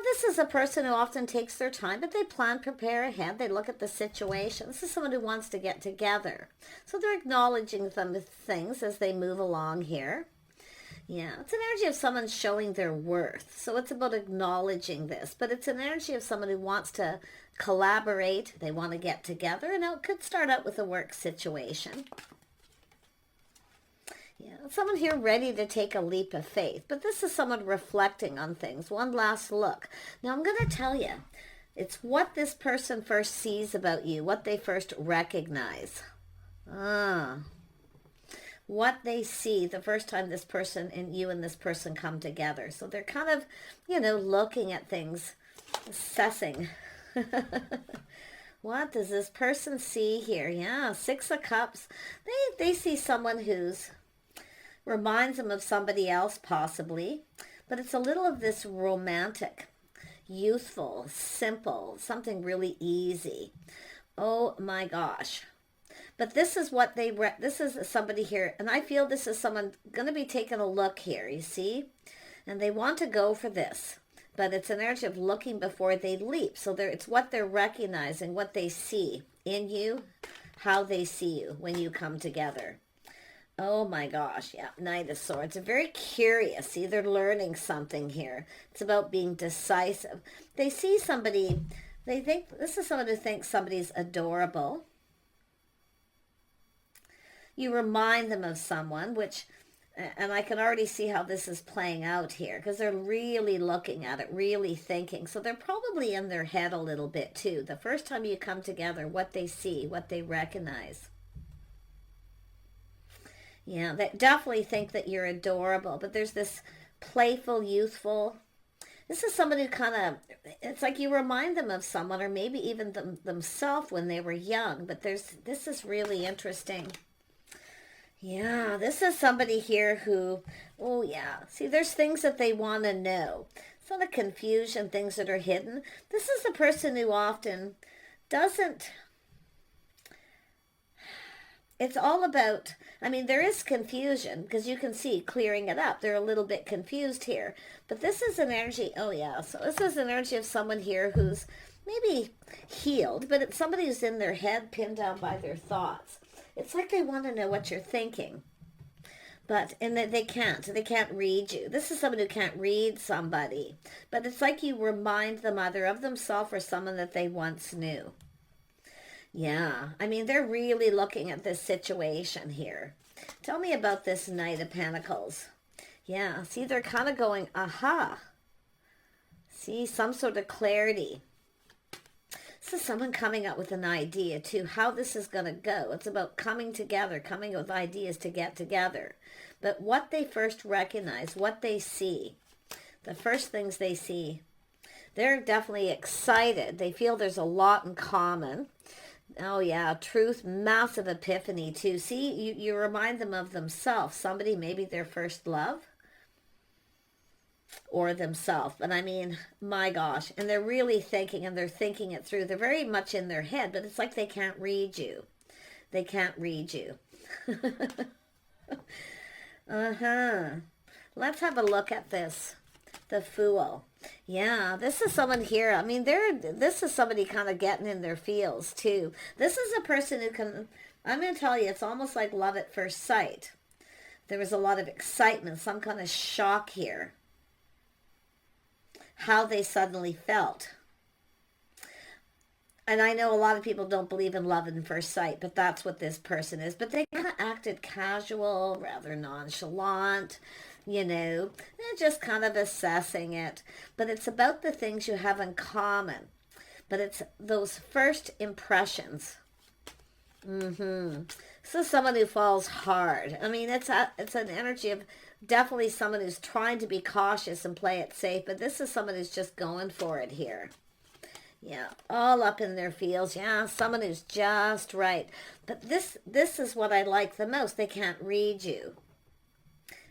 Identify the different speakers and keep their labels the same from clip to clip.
Speaker 1: this is a person who often takes their time, but they plan, prepare ahead. They look at the situation. This is someone who wants to get together. So they're acknowledging some things as they move along here. Yeah, it's an energy of someone showing their worth. So it's about acknowledging this. But it's an energy of someone who wants to collaborate. They want to get together. And it could start out with a work situation. Yeah, someone here ready to take a leap of faith. But this is someone reflecting on things. One last look. Now, I'm going to tell you, it's what this person first sees about you, what they first recognize. What they see the first time this person and you and this person come together. So they're kind of, looking at things, assessing. What does this person see here? Yeah, Six of Cups. They see someone who's reminds them of somebody else possibly, but it's a little of this romantic, youthful, simple, something really easy. Oh my gosh. But this is what this is somebody here, and I feel this is someone going to be taking a look here, you see? And they want to go for this, but it's an energy of looking before they leap. So it's what they're recognizing, what they see in you, how they see you when you come together. Oh my gosh, yeah, Knight of Swords. They're very curious. See, they're learning something here. It's about being decisive. They see somebody, they think, this is someone who thinks somebody's adorable. You remind them of someone, and I can already see how this is playing out here, because they're really looking at it, really thinking. So they're probably in their head a little bit too. The first time you come together, what they see, what they recognize. Yeah, they definitely think that you're adorable, but there's this playful, youthful. This is somebody who kind of, it's like you remind them of someone, or maybe even themselves when they were young. But this is really interesting. Yeah, this is somebody here who, oh yeah, see, there's things that they want to know. Some of the confusion, things that are hidden. This is the person who often doesn't. It's all about, there is confusion, because you can see clearing it up. They're a little bit confused here. But this is an energy, oh yeah, so this is an energy of someone here who's maybe healed, but it's somebody who's in their head, pinned down by their thoughts. It's like they want to know what you're thinking. And they can't read you. This is someone who can't read somebody. But it's like you remind them either of themselves or someone that they once knew. Yeah, they're really looking at this situation here. Tell me about this Knight of Pentacles. Yeah, see, they're kind of going, aha. See, some sort of clarity. This is someone coming up with an idea, too, how this is going to go. It's about coming together, coming with ideas to get together. But what they first recognize, what they see, the first things they see, they're definitely excited. They feel there's a lot in common. Oh yeah, truth, massive epiphany too. See, you remind them of themselves. Somebody, maybe their first love or themselves. But my gosh. And they're really thinking, and they're thinking it through. They're very much in their head, but it's like they can't read you. They can't read you. Let's have a look at this. The Fool. Yeah, this is someone here. This is somebody kind of getting in their feels too. This is a person who can, I'm going to tell you, it's almost like love at first sight. There was a lot of excitement, some kind of shock here. How they suddenly felt. And I know a lot of people don't believe in love at first sight, but that's what this person is. But they kind of acted casual, rather nonchalant. They're just kind of assessing it. But it's about the things you have in common. But it's those first impressions. So someone who falls hard. It's an energy of definitely someone who's trying to be cautious and play it safe. But this is someone who's just going for it here. Yeah, all up in their feels. Yeah, someone who's just right. But this is what I like the most. They can't read you.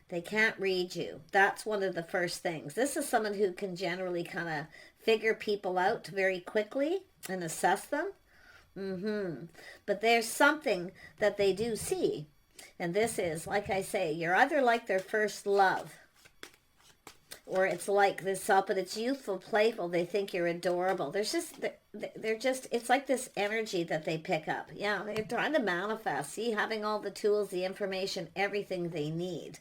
Speaker 1: They can't read you. That's one of the first things. This is someone who can generally kind of figure people out very quickly and assess them. But there's something that they do see. And this is, like I say, you're either like their first love, or it's like this up, but it's youthful, playful. They think you're adorable. They're just, it's like this energy that they pick up. Yeah, they're trying to manifest. See, having all the tools, the information, everything they need.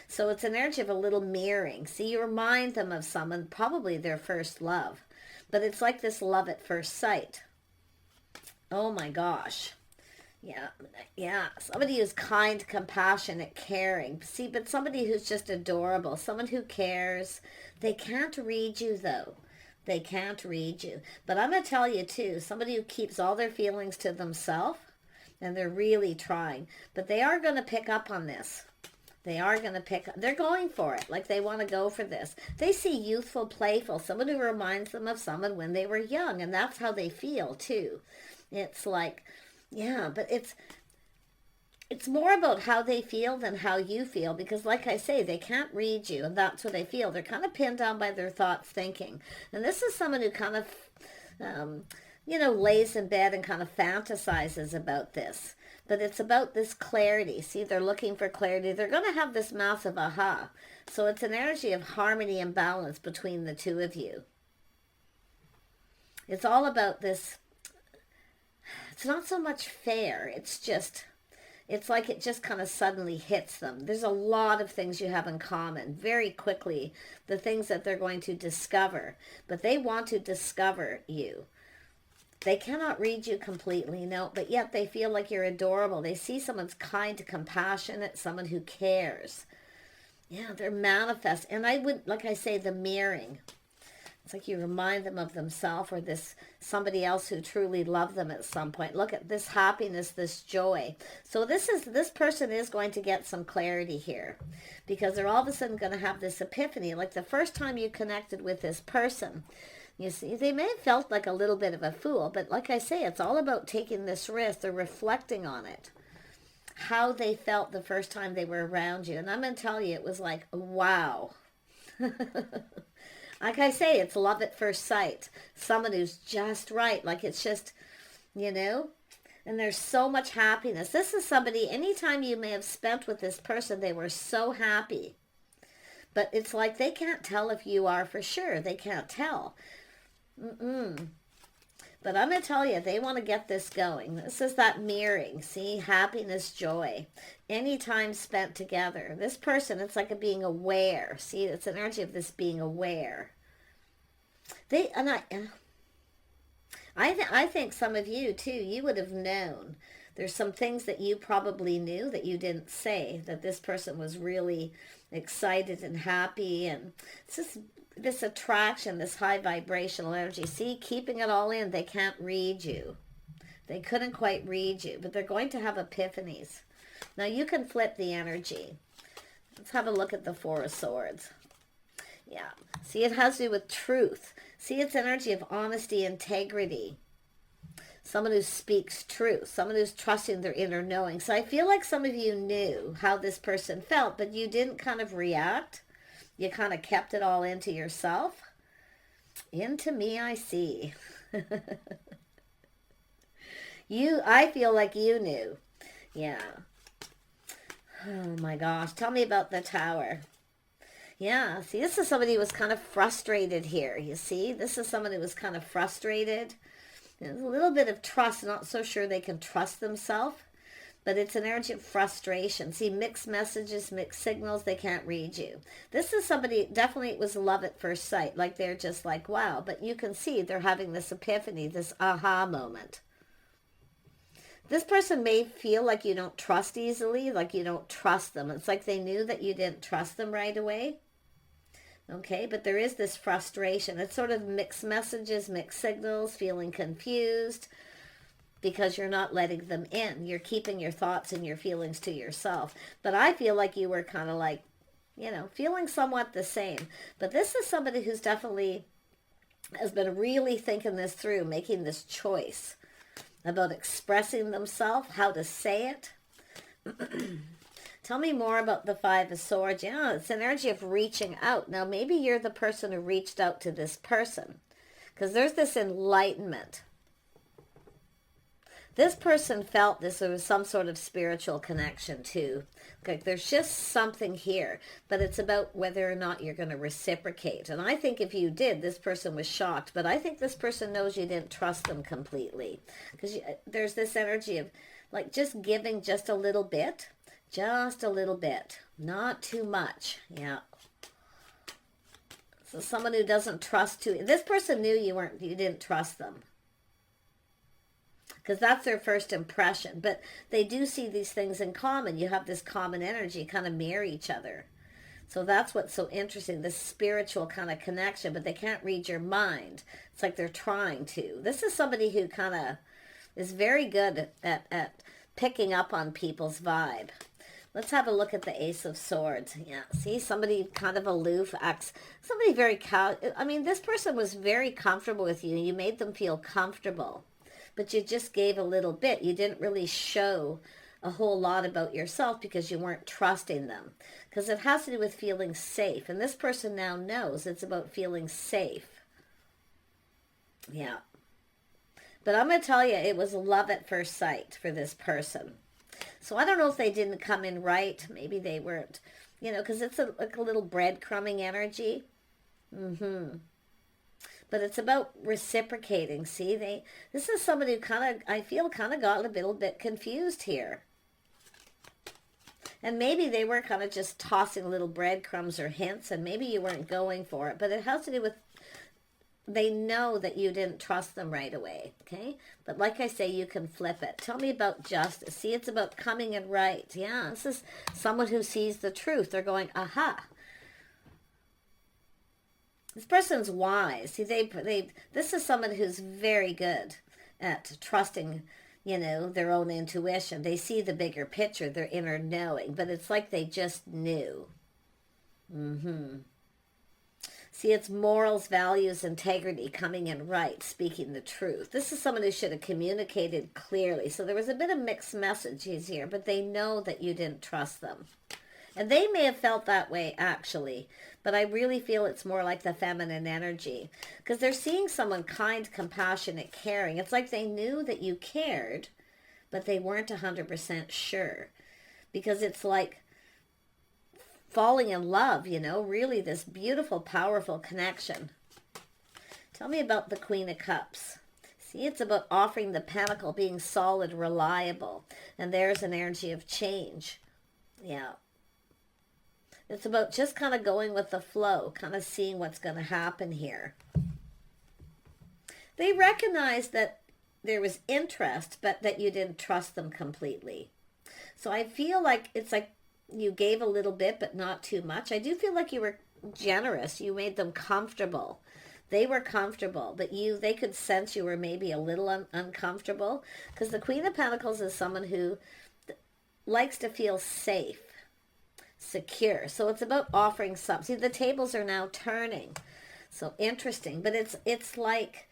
Speaker 1: So it's an energy of a little mirroring. See, you remind them of someone, probably their first love. But it's like this love at first sight. Oh my gosh. Yeah. Somebody who's kind, compassionate, caring. See, but somebody who's just adorable. Someone who cares. They can't read you, though. They can't read you. But I'm going to tell you, too, somebody who keeps all their feelings to themselves, and they're really trying. But they are going to pick up on this. They are going to pick up. They're going for it. Like they want to go for this. They see youthful, playful. Someone who reminds them of someone when they were young. And that's how they feel, too. It's like, yeah, but it's more about how they feel than how you feel. Because like I say, they can't read you. And that's what they feel. They're kind of pinned down by their thoughts, thinking. And this is someone who kind of, lays in bed and kind of fantasizes about this. But it's about this clarity. See, they're looking for clarity. They're going to have this massive aha. So it's an energy of harmony and balance between the two of you. It's all about this. It's not so much fair. It's like it just kind of suddenly hits them. There's a lot of things you have in common very quickly. The things that they're going to discover. But they want to discover you. They cannot read you completely, no, but yet they feel like you're adorable. They see someone's kind, compassionate, someone who cares. Yeah, they're manifest. And I would, like I say, the mirroring. It's like you remind them of themselves or this somebody else who truly loved them at some point. Look at this happiness, this joy. So this person is going to get some clarity here because they're all of a sudden going to have this epiphany. Like the first time you connected with this person, you see, they may have felt like a little bit of a fool, but like I say, it's all about taking this risk. They're reflecting on it, how they felt the first time they were around you. And I'm going to tell you, it was like, wow. Like I say, it's love at first sight. Someone who's just right. Like it's just, and there's so much happiness. This is somebody, anytime you may have spent with this person, they were so happy. But it's like they can't tell if you are for sure. They can't tell. But I'm going to tell you, they want to get this going. This is that mirroring. See, happiness, joy. Any time spent together. This person, it's like a being aware. See, it's an energy of this being aware. I think some of you, too, you would have known. There's some things that you probably knew that you didn't say, that this person was really excited and happy. And it's just this attraction, this high vibrational energy. See, keeping it all in, they can't read you. They couldn't quite read you, but they're going to have epiphanies. Now, you can flip the energy. Let's have a look at the Four of Swords. Yeah. See, it has to do with truth. See, it's energy of honesty, integrity. Someone who speaks truth. Someone who's trusting their inner knowing. So I feel like some of you knew how this person felt, but you didn't kind of react. You kind of kept it all into yourself. Into me, I see. I feel like you knew. Yeah. Oh my gosh. Tell me about the Tower. Yeah. See, this is somebody who was kind of frustrated here. You see, this is someone who was kind of frustrated. There's a little bit of trust. Not so sure they can trust themselves. But it's an energy of frustration. See, mixed messages, mixed signals, they can't read you. This is somebody, definitely it was love at first sight. Like they're just like, wow. But you can see they're having this epiphany, this aha moment. This person may feel like you don't trust easily, like you don't trust them. It's like they knew that you didn't trust them right away. Okay, but there is this frustration. It's sort of mixed messages, mixed signals, feeling confused. Because you're not letting them in. You're keeping your thoughts and your feelings to yourself. But I feel like you were kind of like, feeling somewhat the same. But this is somebody who's definitely has been really thinking this through, making this choice about expressing themselves, how to say it. Tell me more about the Five of Swords. Yeah, it's an energy of reaching out. Now, maybe you're the person who reached out to this person. Because there's this enlightenment. This person felt there was some sort of spiritual connection too. Like there's just something here, but it's about whether or not you're going to reciprocate. And I think if you did, this person was shocked, but I think this person knows you didn't trust them completely. Because there's this energy of like just giving just a little bit, not too much. Yeah. So someone who doesn't trust this person knew you didn't trust them. Because that's their first impression. But they do see these things in common. You have this common energy, kind of mirror each other. So that's what's so interesting, this spiritual kind of connection, but they can't read your mind. It's like they're trying to. This is somebody who kind of is very good at picking up on people's vibe. Let's have a look at the Ace of Swords. Yeah, see, somebody kind of aloof, somebody very, this person was very comfortable with you. You made them feel comfortable. But you just gave a little bit. You didn't really show a whole lot about yourself because you weren't trusting them. Because it has to do with feeling safe. And this person now knows it's about feeling safe. Yeah. But I'm going to tell you, it was love at first sight for this person. So I don't know if they didn't come in right. Maybe they weren't, because it's like a little breadcrumbing energy. But it's about reciprocating. See, this is somebody who I feel got a little bit confused here. And maybe they were kind of just tossing little breadcrumbs or hints, and maybe you weren't going for it. But it has to do with, they know that you didn't trust them right away, okay? But like I say, you can flip it. Tell me about justice. See, it's about coming in right. Yeah, this is someone who sees the truth. They're going, aha. This person's wise. See, this is someone who's very good at trusting, their own intuition. They see the bigger picture, their inner knowing, but it's like they just knew. See, it's morals, values, integrity, coming in right, speaking the truth. This is someone who should have communicated clearly. So there was a bit of mixed messages here, but they know that you didn't trust them. And they may have felt that way, actually. But I really feel it's more like the feminine energy. Because they're seeing someone kind, compassionate, caring. It's like they knew that you cared, but they weren't 100% sure. Because it's like falling in love, really this beautiful, powerful connection. Tell me about the Queen of Cups. See, it's about offering the Pentacle, being solid, reliable. And there's an energy of change. Yeah. It's about just kind of going with the flow, kind of seeing what's going to happen here. They recognize that there was interest, but that you didn't trust them completely. So I feel like it's like you gave a little bit, but not too much. I do feel like you were generous. You made them comfortable. They were comfortable, but they could sense you were maybe a little uncomfortable. Because the Queen of Pentacles is someone who likes to feel safe. Secure. So it's about offering something. See, the tables are now turning. So interesting. But it's like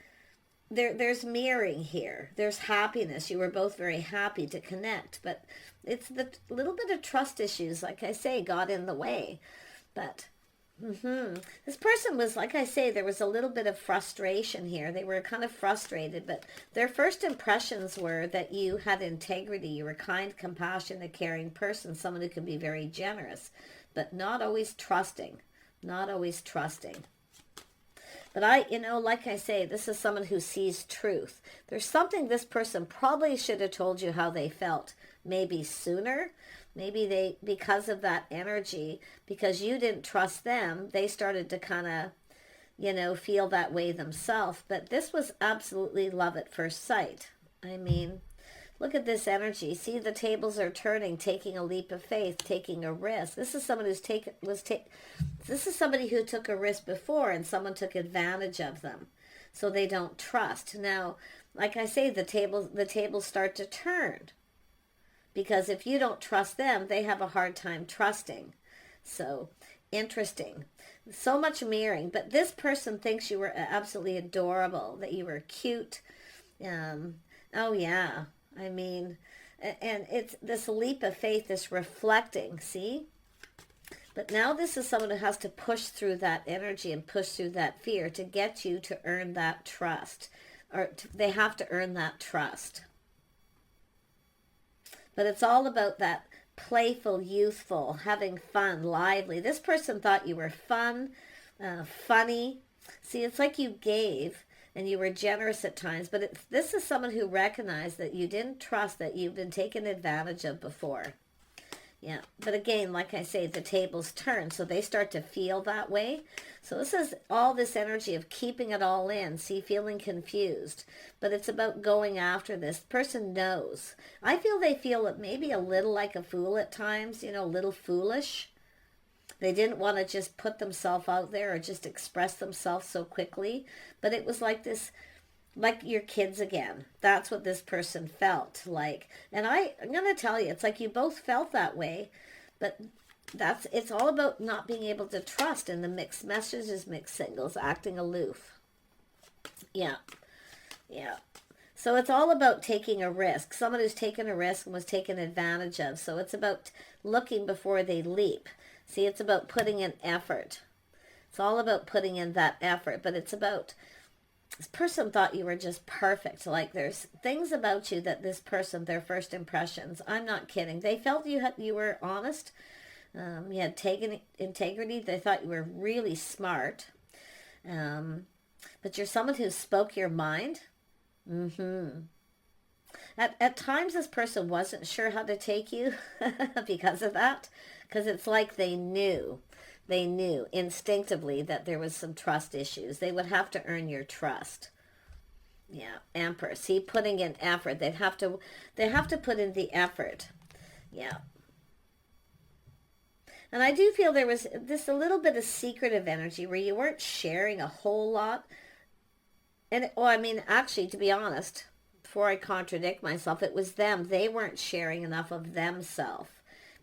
Speaker 1: there's mirroring here. There's happiness. You were both very happy to connect. But it's the little bit of trust issues, like I say, got in the way. But this person was, like I say, there was a little bit of frustration here. They were kind of frustrated, but their first impressions were that you had integrity. You were kind, compassionate, caring person, someone who can be very generous, but not always trusting. Not always trusting. But like I say, this is someone who sees truth. There's something this person probably should have told you how they felt, maybe sooner. Maybe because of that energy, because you didn't trust them, they started to kind of, feel that way themselves. But this was absolutely love at first sight. I mean, look at this energy. See, the tables are turning, taking a leap of faith, taking a risk. This is someone this is somebody who took a risk before and someone took advantage of them. So they don't trust. Now, like I say, the tables start to turn. Because if you don't trust them, they have a hard time trusting. So, interesting. So much mirroring. But this person thinks you were absolutely adorable, that you were cute. Oh, yeah. I mean, and it's this leap of faith, this reflecting, see? But now this is someone who has to push through that energy and push through that fear to get you to earn that trust. Or they have to earn that trust. But it's all about that playful, youthful, having fun, lively. This person thought you were fun, funny. See, it's like you gave and you were generous at times, but this is someone who recognized that you didn't trust, that you've been taken advantage of before. Yeah, but again, like I say, the tables turn, so they start to feel that way. So this is all this energy of keeping it all in, see, feeling confused. But it's about going after this. The person knows. I feel they feel maybe a little like a fool at times, a little foolish. They didn't want to just put themselves out there or just express themselves so quickly. But it was like this, like your kids again. That's what this person felt like. And I'm going to tell you, it's like you both felt that way, but it's all about not being able to trust in the mixed messages, mixed signals, acting aloof. Yeah. So it's all about taking a risk. Someone who's taken a risk and was taken advantage of. So it's about looking before they leap. See, it's about putting in effort. It's all about putting in that effort, but it's about, this person thought you were just perfect. Like there's things about you that this person, their first impressions, I'm not kidding. They felt you were honest. You had integrity. They thought you were really smart. But you're someone who spoke your mind. At times this person wasn't sure how to take you because of that. Because it's like they knew instinctively that there was some trust issues. They would have to earn your trust. Yeah, Emperor. See, putting in effort. They have to put in the effort. Yeah. And I do feel there was this a little bit of secretive energy where you weren't sharing a whole lot. And, actually, to be honest, before I contradict myself, it was them. They weren't sharing enough of themselves.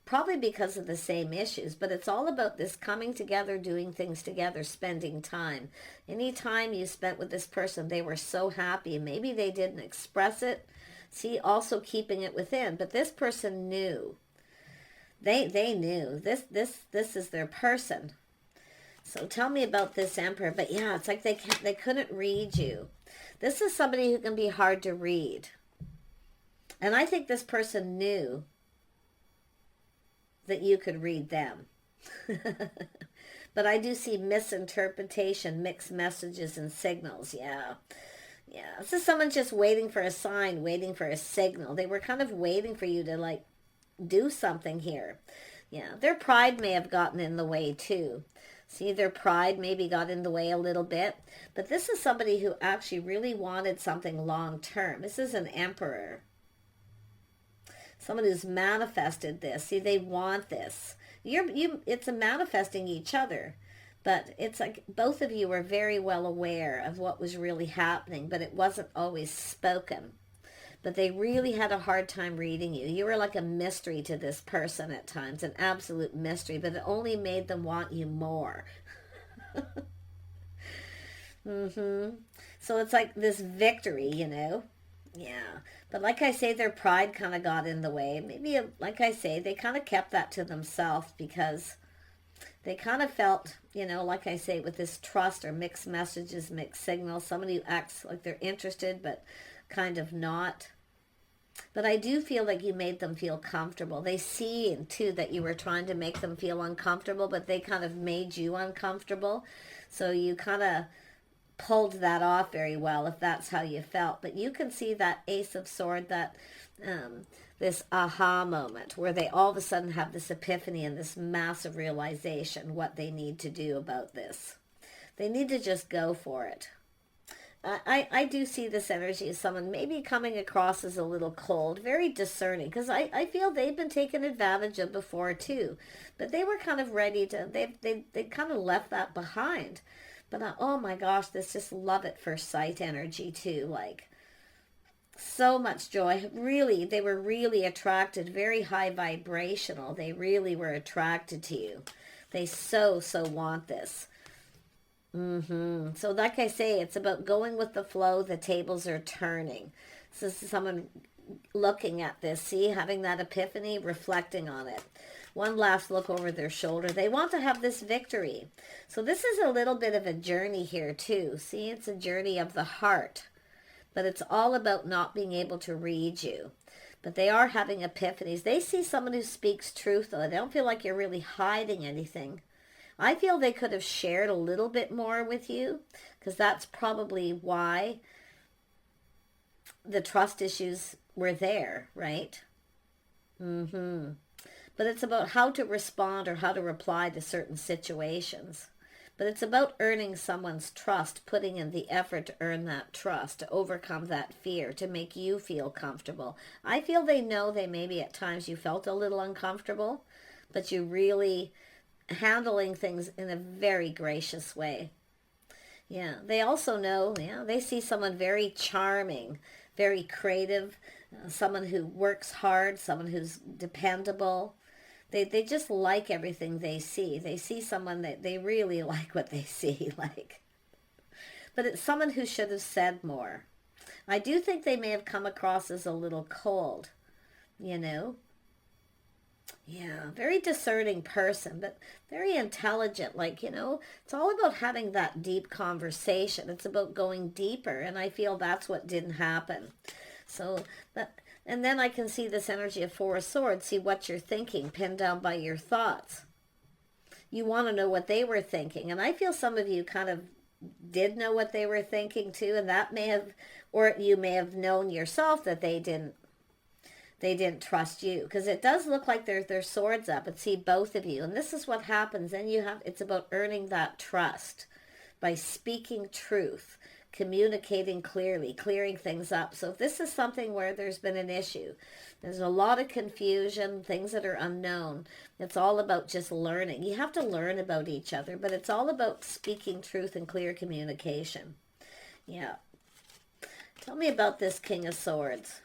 Speaker 1: Probably because of the same issues, but it's all about this coming together, doing things together, spending time. Any time you spent with this person, they were so happy. Maybe they didn't express it. See, also keeping it within. But this person knew. They knew. This is their person. So tell me about this Emperor. But yeah, it's like they couldn't read you. This is somebody who can be hard to read. And I think this person knew that you could read them. But I do see misinterpretation, mixed messages and signals. Yeah. This is someone just waiting for a sign, waiting for a signal. They were kind of waiting for you to do something here. Yeah, their pride may have gotten in the way too. See, their pride maybe got in the way a little bit. But this is somebody who actually really wanted something long term. This is an Emperor. Someone who's manifested this. See, they want this. It's a manifesting each other. But it's like both of you were very well aware of what was really happening, but it wasn't always spoken. But they really had a hard time reading you. You were like a mystery to this person at times, an absolute mystery, but it only made them want you more. So it's like this victory, Yeah. But like I say, their pride kind of got in the way. Maybe, like I say, they kind of kept that to themselves because they kind of felt, like I say, with this trust or mixed messages, mixed signals, somebody who acts like they're interested but kind of not. But I do feel like you made them feel comfortable. They see, too, that you were trying to make them feel uncomfortable, but they kind of made you uncomfortable. So you kind of pulled that off very well, if that's how you felt. But you can see that Ace of Swords, that this aha moment where they all of a sudden have this epiphany and this massive realization what they need to do about this. They need to just go for it. I do see this energy as someone maybe coming across as a little cold, very discerning, because I feel they've been taken advantage of before too. But they were kind of ready to, they kind of left that behind. But oh my gosh, this just love at first sight energy too. Like so much joy. Really, they were really attracted, very high vibrational. They really were attracted to you. They so want this. So like I say, it's about going with the flow. The tables are turning. So this is someone looking at this, see, having that epiphany, reflecting on it. One last look over their shoulder. They want to have this victory. So this is a little bit of a journey here too. See, it's a journey of the heart. But it's all about not being able to read you. But they are having epiphanies. They see someone who speaks truth, though. They don't feel like you're really hiding anything. I feel they could have shared a little bit more with you, because that's probably why the trust issues were there, right? But it's about how to respond or how to reply to certain situations. But it's about earning someone's trust, putting in the effort to earn that trust, to overcome that fear, to make you feel comfortable. I feel they know they maybe at times you felt a little uncomfortable, but you really handling things in a very gracious way. Yeah, they also know, they see someone very charming, very creative, someone who works hard, someone who's dependable. They just like everything they see. They see someone that they really like what they see, like. But it's someone who should have said more. I do think they may have come across as a little cold, you know. Yeah, very discerning person, but very intelligent. Like, it's all about having that deep conversation. It's about going deeper, and I feel that's what didn't happen. So, and then I can see this energy of Four of Swords, see what you're thinking, pinned down by your thoughts. You want to know what they were thinking, and I feel some of you kind of did know what they were thinking too, and that may have, or you may have known yourself that they didn't trust you, because it does look like their swords up, and see both of you, and this is what happens. Then it's about earning that trust by speaking truth, communicating clearly, clearing things up. So if this is something where there's been an issue, there's a lot of confusion, things that are unknown, it's all about just learning. You have to learn about each other, but it's all about speaking truth and clear communication. Yeah. Tell me about this King of Swords.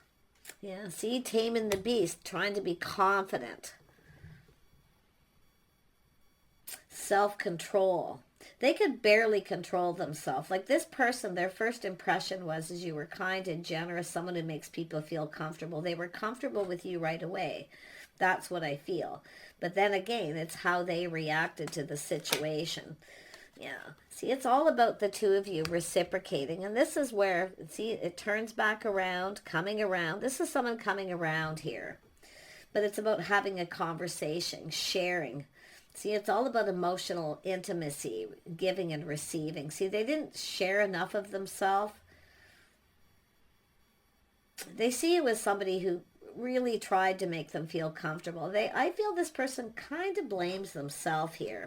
Speaker 1: Yeah, see, taming the beast, trying to be confident. Self-control. They could barely control themselves. Like this person, their first impression was you were kind and generous, someone who makes people feel comfortable. They were comfortable with you right away. That's what I feel. But then again, it's how they reacted to the situation. Yeah. See, it's all about the two of you reciprocating. And this is where, see, it turns back around, coming around. This is someone coming around here. But it's about having a conversation, sharing. See, it's all about emotional intimacy, giving and receiving. See, they didn't share enough of themselves. They see you as somebody who really tried to make them feel comfortable. I feel this person kind of blames themselves here.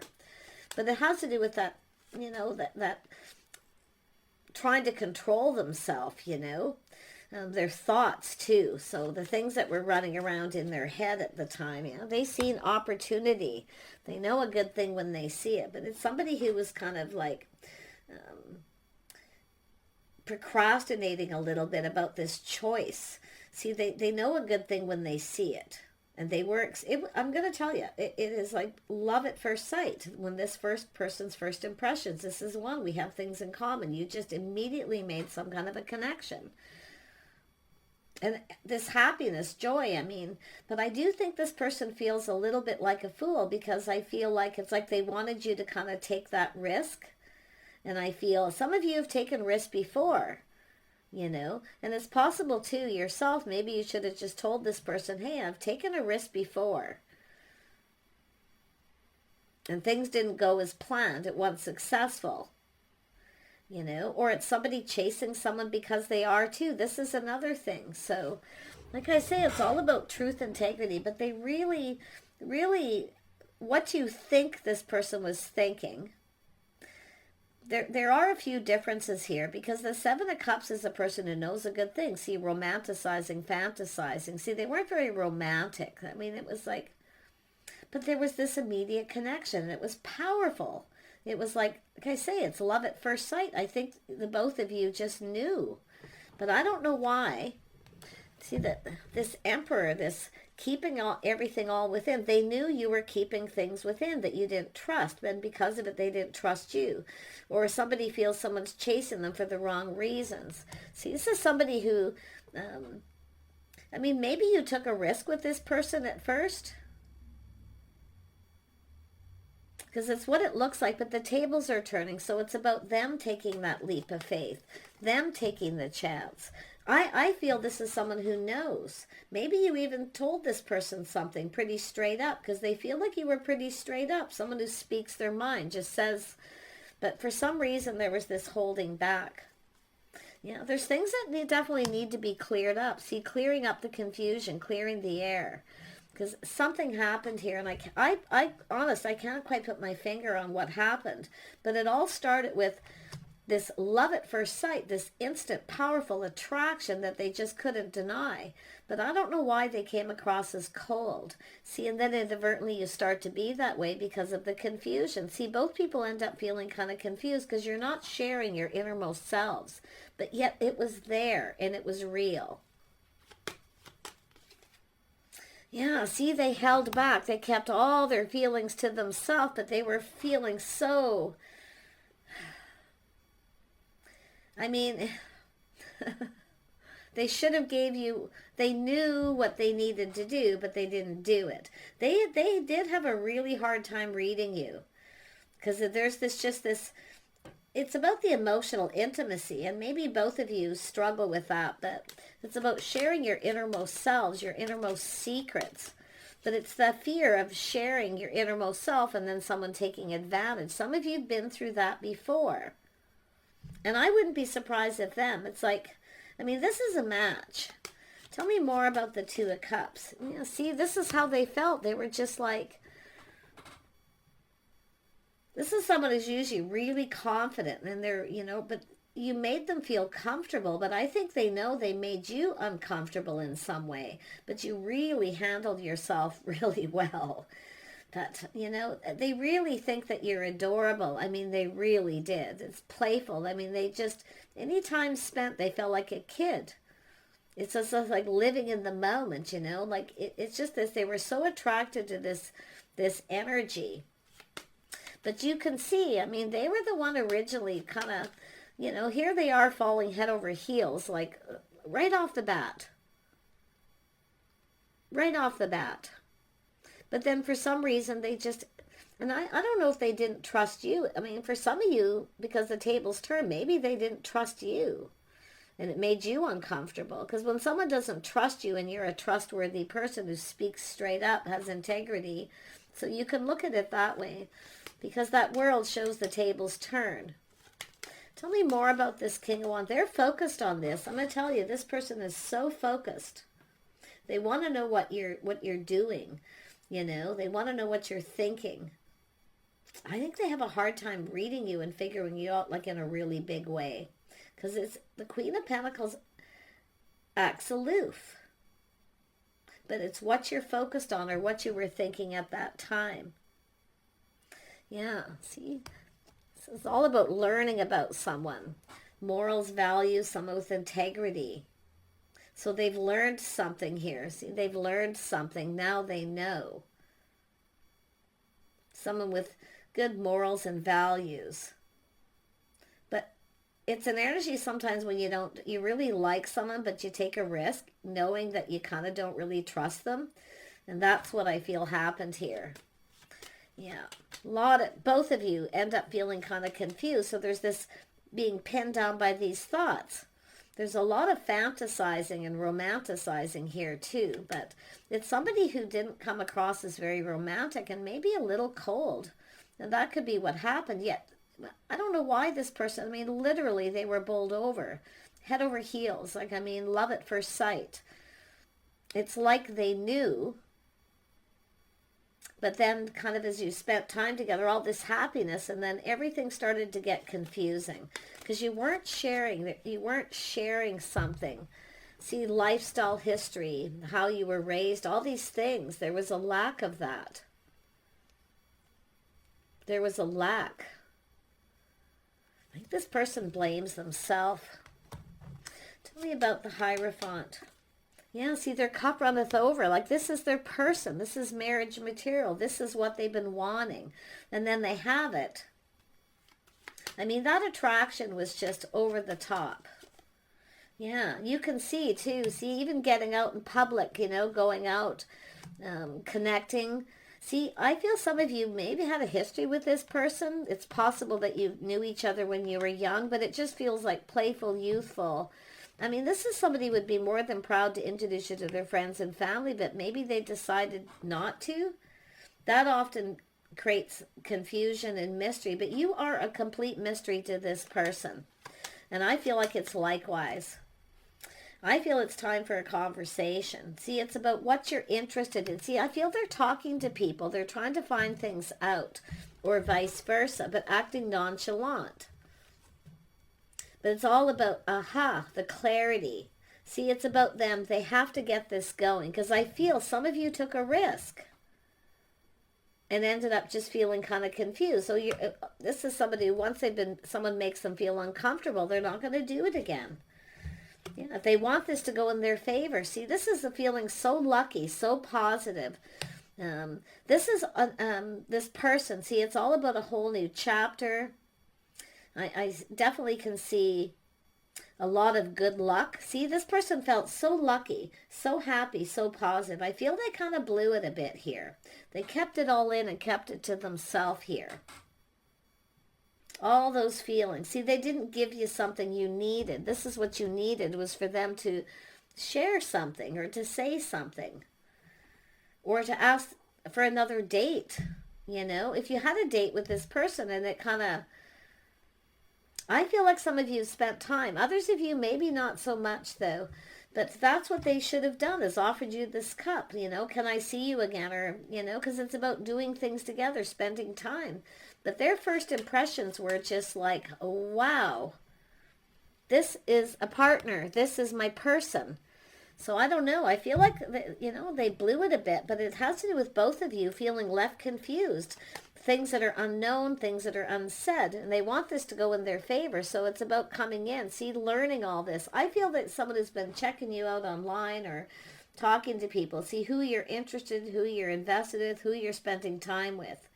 Speaker 1: But it has to do with that, that trying to control themselves, their thoughts too. So the things that were running around in their head at the time, they see an opportunity. They know a good thing when they see it. But it's somebody who was kind of like procrastinating a little bit about this choice. See, they know a good thing when they see it. And they were, I'm going to tell you, it is like love at first sight. When this first person's first impressions, this is one, we have things in common. You just immediately made some kind of a connection. And this happiness, joy, but I do think this person feels a little bit like a fool, because I feel like it's like they wanted you to kind of take that risk. And I feel some of you have taken risks before. And it's possible too yourself, maybe you should have just told this person, hey, I've taken a risk before and things didn't go as planned. It wasn't successful, or it's somebody chasing someone because they are too. This is another thing. So like I say, it's all about truth, integrity, but they really, really, what you think this person was thinking. There are a few differences here, because the Seven of Cups is a person who knows a good thing. See, romanticizing, fantasizing. See, they weren't very romantic. It was like, but there was this immediate connection, and it was powerful. It was like I say, it's love at first sight. I think the both of you just knew, but I don't know why. See, that this Emperor, this keeping everything all within. They knew you were keeping things within that you didn't trust, and because of it, they didn't trust you. Or somebody feels someone's chasing them for the wrong reasons. See, this is somebody who, maybe you took a risk with this person at first. because it's what it looks like, but the tables are turning. So it's about them taking that leap of faith, them taking the chance. I feel this is someone who knows. Maybe you even told this person something pretty straight up, because they feel like you were pretty straight up. Someone who speaks their mind, just says, but for some reason there was this holding back. Yeah, there's things that definitely need to be cleared up. See, clearing up the confusion, clearing the air. Because something happened here, and I can't quite put my finger on what happened. But it all started with this love at first sight, this instant, powerful attraction that they just couldn't deny. But I don't know why they came across as cold. See, and then inadvertently you start to be that way because of the confusion. See, both people end up feeling kind of confused because you're not sharing your innermost selves. But yet it was there, and it was real. Yeah, see, they held back. They kept all their feelings to themselves, but they were feeling so... I mean, they should have gave you... They knew what they needed to do, but they didn't do it. They did have a really hard time reading you. Because there's this... It's about the emotional intimacy, and maybe both of you struggle with that, but it's about sharing your innermost selves, your innermost secrets. But it's the fear of sharing your innermost self and then someone taking advantage. Some of you have been through that before. And I wouldn't be surprised if them. It's like, I mean, this is a match. Tell me more about the Two of Cups. You know, see, this is how they felt. They were just like... This is someone who's usually really confident, and they're, you know, but you made them feel comfortable, but I think they know they made you uncomfortable in some way, but you really handled yourself really well. But, you know, they really think that you're adorable. I mean, they really did. It's playful. I mean, they just, any time spent, they felt like a kid. It's just like living in the moment, you know, like it's just this, they were so attracted to this energy. But you can see, I mean, they were the one originally kind of, you know, here they are falling head over heels, like right off the bat. Right off the bat. But then for some reason they just, and I don't know if they didn't trust you. I mean, for some of you, because the tables turned, maybe they didn't trust you. And it made you uncomfortable. Because when someone doesn't trust you and you're a trustworthy person who speaks straight up, has integrity, so you can look at it that way. Because that world shows the tables turn. Tell me more about this King of Wands. They're focused on this. I'm going to tell you, this person is so focused. They want to know what you're doing. You know, they want to know what you're thinking. I think they have a hard time reading you and figuring you out like in a really big way. Because it's the Queen of Pentacles acts aloof. But it's what you're focused on or what you were thinking at that time. Yeah, see, this is all about learning about someone. Morals, values, some with integrity. So they've learned something here. See, they've learned something. Now they know. Someone with good morals and values. But it's an energy sometimes when you really like someone, but you take a risk knowing that you kind of don't really trust them. And that's what I feel happened here. Yeah, both of you end up feeling kind of confused. So there's this being pinned down by these thoughts. There's a lot of fantasizing and romanticizing here too. But it's somebody who didn't come across as very romantic and maybe a little cold. And that could be what happened. Yet, I don't know why this person, I mean, literally they were bowled over. Head over heels. Like, I mean, love at first sight. It's like they knew. But then kind of as you spent time together, all this happiness, and then everything started to get confusing because you weren't sharing something. See, lifestyle history, how you were raised, all these things. There was a lack of that. There was a lack. I think this person blames themselves. Tell me about the Hierophant. Yeah, see, their cup runneth over. Like, this is their person. This is marriage material. This is what they've been wanting. And then they have it. I mean, that attraction was just over the top. Yeah, you can see, too. See, even getting out in public, you know, going out, connecting. See, I feel some of you maybe had a history with this person. It's possible that you knew each other when you were young, but it just feels like playful, youthful. I mean, this is somebody who would be more than proud to introduce you to their friends and family, but maybe they decided not to. That often creates confusion and mystery, but you are a complete mystery to this person. And I feel like it's likewise. I feel it's time for a conversation. See, it's about what you're interested in. See, I feel they're talking to people. They're trying to find things out, or vice versa, but acting nonchalant. But it's all about, the clarity. See, it's about them. They have to get this going, because I feel some of you took a risk and ended up just feeling kind of confused. So this is somebody who, once someone makes them feel uncomfortable, they're not going to do it again. Yeah, if they want this to go in their favor. See, this is a feeling so lucky, so positive. This is this person. See, it's all about a whole new chapter. I definitely can see a lot of good luck. See, this person felt so lucky, so happy, so positive. I feel they kind of blew it a bit here. They kept it all in and kept it to themselves here. All those feelings. See, they didn't give you something you needed. This is what you needed, was for them to share something or to say something or to ask for another date. You know, if you had a date with this person and it kind of, I feel like some of you spent time. Others of you, maybe not so much though. But that's what they should have done, is offered you this cup, you know, can I see you again? Or, you know, because it's about doing things together, spending time. But their first impressions were just like, wow, this is a partner. This is my person. So I don't know. I feel like, you know, they blew it a bit, but it has to do with both of you feeling left confused. Things that are unknown, things that are unsaid, and they want this to go in their favor. So it's about coming in, see, learning all this. I feel that someone has been checking you out online or talking to people, see who you're interested in, who you're invested with, who you're spending time with.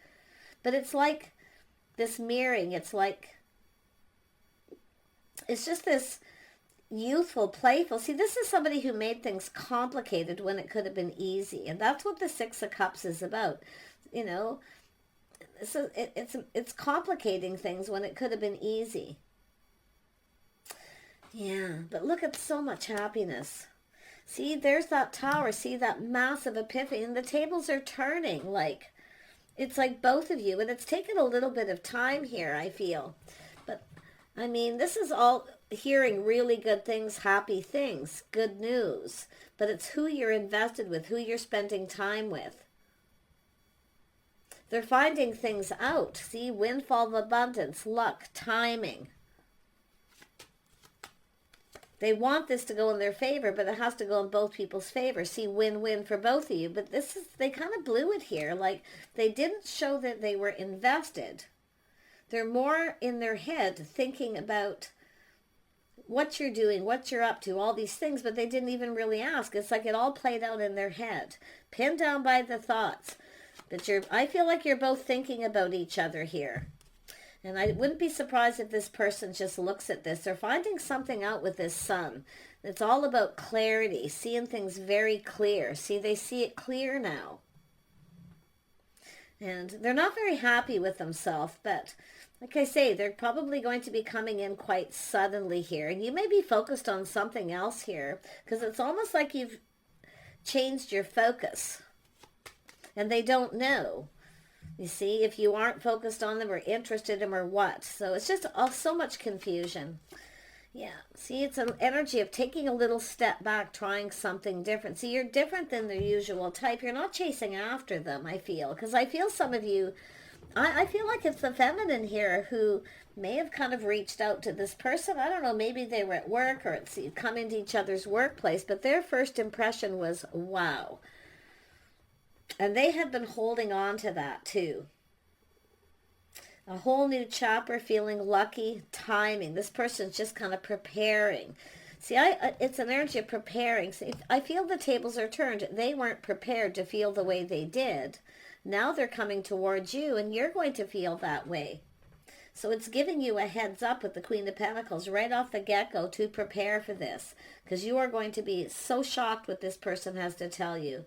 Speaker 1: But it's like this mirroring. It's like, it's just this youthful, playful. See, this is somebody who made things complicated when it could have been easy. And that's what the Six of Cups is about. You know, so it's complicating things when it could have been easy. Yeah, but look at so much happiness. See, there's that tower. See, that massive epiphany. And the tables are turning. Like, it's like both of you. And it's taken a little bit of time here, I feel. But, I mean, this is all hearing really good things, happy things, good news. But it's who you're invested with, who you're spending time with. They're finding things out. See, windfall of abundance, luck, timing. They want this to go in their favor, but it has to go in both people's favor. See, win-win for both of you. But this is, they kind of blew it here. Like, they didn't show that they were invested. They're more in their head thinking about what you're doing, what you're up to, all these things, but they didn't even really ask. It's like it all played out in their head, pinned down by the thoughts. But I feel like you're both thinking about each other here. And I wouldn't be surprised if this person just looks at this. They're finding something out with this sun. It's all about clarity, seeing things very clear. See, they see it clear now. And they're not very happy with themselves, but like I say, they're probably going to be coming in quite suddenly here. And you may be focused on something else here, because it's almost like you've changed your focus. And they don't know. You see, if you aren't focused on them or interested in them or what. So it's just so much confusion. Yeah. See, it's an energy of taking a little step back, trying something different. See, you're different than the usual type. You're not chasing after them, I feel. Because I feel some of you, I feel like it's the feminine here who may have kind of reached out to this person. I don't know, maybe they were at work or it's come into each other's workplace. But their first impression was, wow. And they have been holding on to that too. A whole new chapter, feeling lucky, timing. This person's just kind of preparing. See, it's an energy of preparing. See, I feel the tables are turned. They weren't prepared to feel the way they did. Now they're coming towards you, and you're going to feel that way. So it's giving you a heads up with the Queen of Pentacles right off the get-go to prepare for this. Because you are going to be so shocked what this person has to tell you.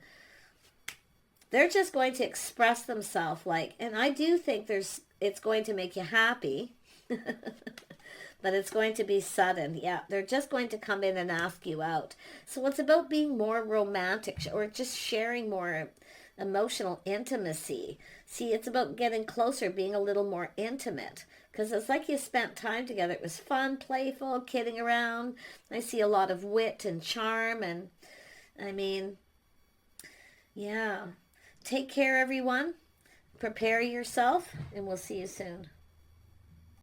Speaker 1: They're just going to express themselves like, and I do think it's going to make you happy, but it's going to be sudden. Yeah, they're just going to come in and ask you out. So it's about being more romantic or just sharing more emotional intimacy. See, it's about getting closer, being a little more intimate. Because it's like you spent time together. It was fun, playful, kidding around. I see a lot of wit and charm. And I mean, yeah. Take care, everyone. Prepare yourself, and we'll see you soon.